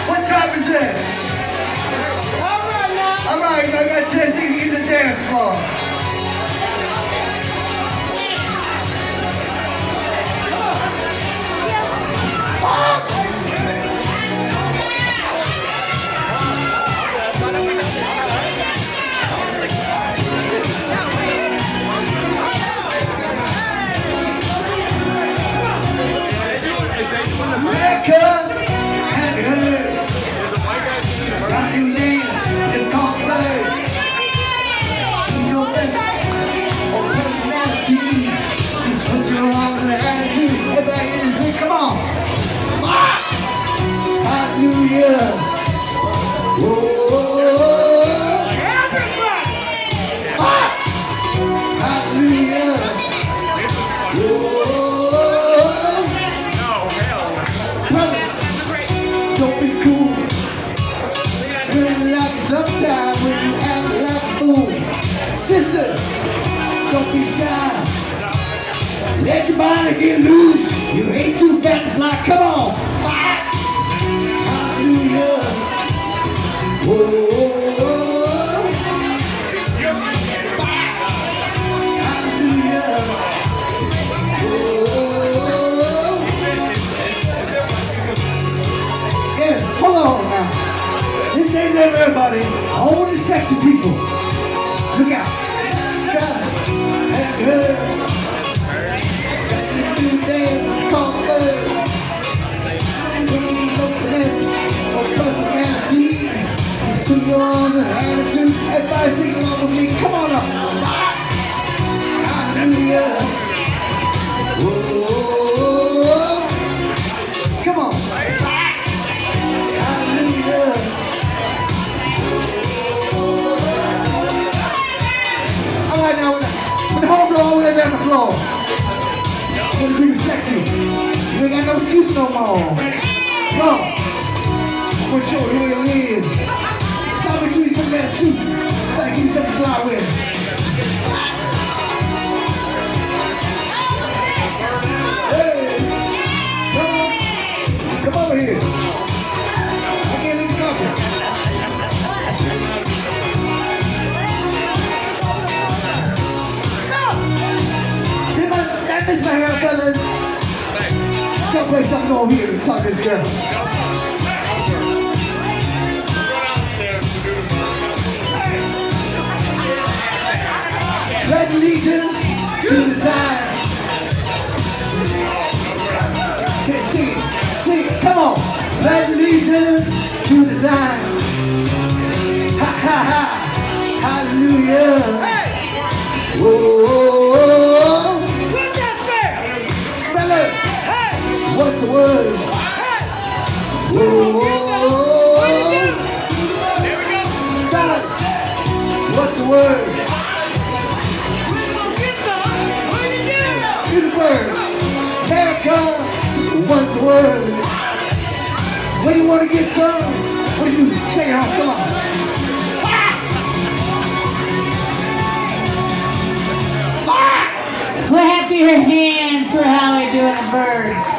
What time is it? All right, I got 10 seconds in the dance floor. America and her rockin' dance is called Bird. You know best or personality. Just put your arms in the attitude. Everybody in the come on. Hallelujah. Whoa. Hallelujah. Whoa. Don't be cool. Really like it sometimes when you act like a fool. Sisters, don't be shy. Let your body get loose. You ain't too fat to fly. Come on. Hallelujah. Whoa. Hallelujah. Hold on now. This ain't everybody. All the sexy people. Look out. God, have good. Sexy new dance called Bird. No finesse or personality. Just put your arms in attitude. Everybody sing along with me. Come on up. Hallelujah. Whoa. Come on. Alright now, with the whole blow over there on the floor. You're gonna be sexy. You ain't got no excuse no more. Bro, I'm gonna show you where you live. Stop until you took that suit. Gotta give you something to fly with. Hey, come over here. I can't leave the country. That's my hair, fellas. Go play something over here and talk to this girl. Pledge allegiance to the time. Okay, sing it, come on. Pledge allegiance to the time. Ha ha ha, hallelujah. Whoa. What's the word? Whoa. There we go. Fellas, what's the word? Here's the word. America, what's the word? When you want to get some, what do you do? Take it off, come on. Clap your hands for Howie doing a bird.